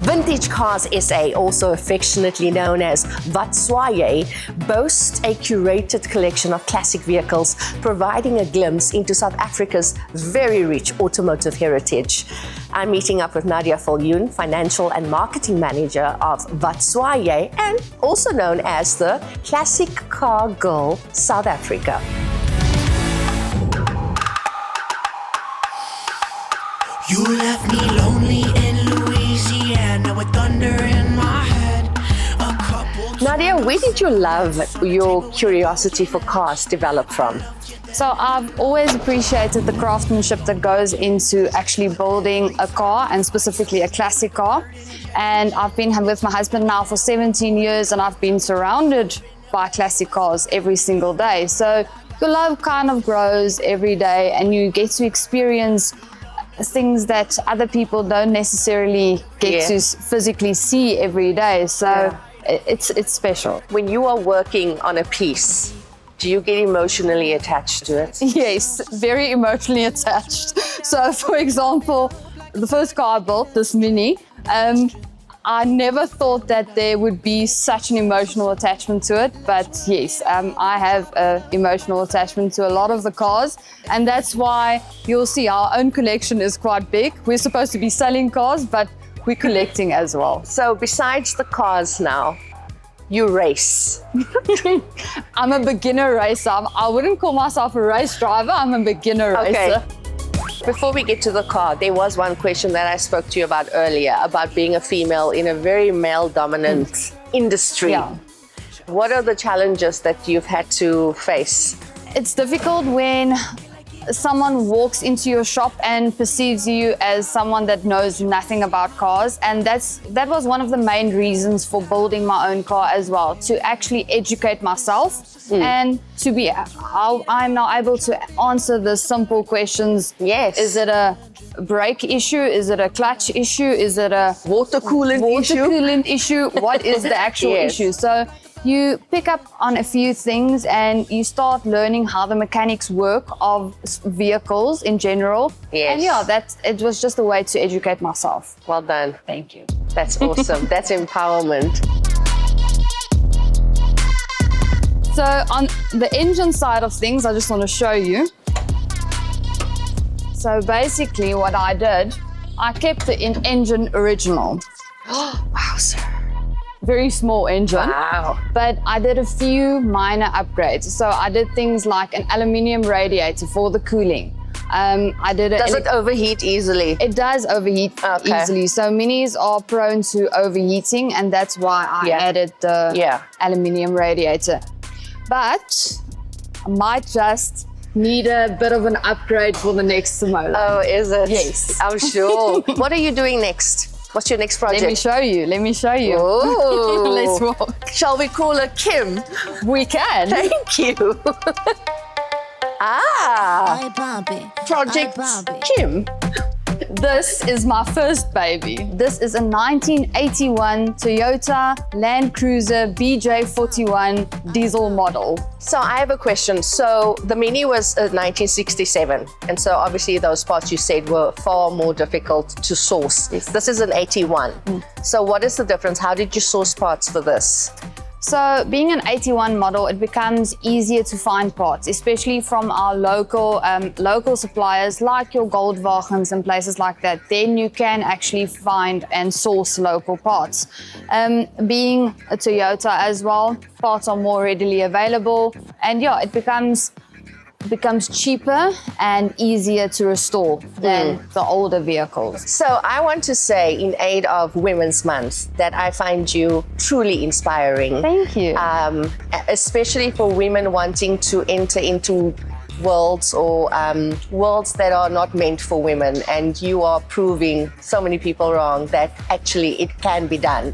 Vintage Cars SA, also affectionately known as Waat Swaai Jy, boasts a curated collection of classic vehicles, providing a glimpse into South Africa's very rich automotive heritage. I'm meeting up with Nadia, Financial and Marketing Manager of Waat Swaai Jy, and also known as the Classic Car Girl South Africa. You left me lonely in Louisiana with thunder in my head. Nadia, where did your love, your curiosity for cars develop from? So I've always appreciated the craftsmanship that goes into actually building a car, and specifically a classic car. And I've been with my husband now for 17 years, and I've been surrounded by classic cars every single day. So your love kind of grows every day, and you get to experience things that other people don't necessarily get to physically see every day. So it's special. When you are working on a piece, do you get emotionally attached to it? Yes, very emotionally attached. So for example, the first car I built, this Mini, I never thought that there would be such an emotional attachment to it, but yes, I have an emotional attachment to a lot of the cars, and that's why you'll see our own collection is quite big. We're supposed to be selling cars, but we're collecting as well. So besides the cars now, you race. I'm a beginner racer. I wouldn't call myself a race driver, I'm a beginner racer. Before we get to the car, there was one question that I spoke to you about earlier, about being a female in a very male-dominant industry. Yeah. What are the challenges that you've had to face? It's difficult when someone walks into your shop and perceives you as someone that knows nothing about cars, and that was one of the main reasons for building my own car as well, to actually educate myself and to be I'm now able to answer the simple questions. Yes. Is it a brake issue? Is it a clutch issue? Is it a Water coolant issue? What is the actual issue? So you pick up on a few things and you start learning how the mechanics work of vehicles in general. Yes. And it was just a way to educate myself. Well done. Thank you. That's awesome. That's empowerment. So on the engine side of things, I just want to show you. So basically what I did, I kept the engine original. Wow, sir. Very small engine. Wow. But I did a few minor upgrades. So I did things like an aluminium radiator for the cooling. Does it overheat easily? It does overheat easily. So Minis are prone to overheating, and that's why I added the aluminium radiator. But I might just need a bit of an upgrade for the next Mola. Oh, is it? Yes. I'm sure. What are you doing next? What's your next project? Let me show you. Oh. Let's walk. Shall we call her Kim? We can. Thank you. Project Kim. This is my first baby. This is a 1981 Toyota Land Cruiser BJ41 diesel model. So I have a question. So the Mini was 1967, and so obviously those parts you said were far more difficult to source. Yes. This is an 81. So what is the difference? How did you source parts for this? So being an 81 model, it becomes easier to find parts, especially from our local suppliers like your Goldwagens and places like that. Then you can actually find and source local parts. Being a Toyota as well, parts are more readily available, and it becomes cheaper and easier to restore than the older vehicles. So I want to say, in aid of Women's Month, that I find you truly inspiring. Thank you. Especially for women wanting to enter into worlds or worlds that are not meant for women, and you are proving so many people wrong that actually it can be done.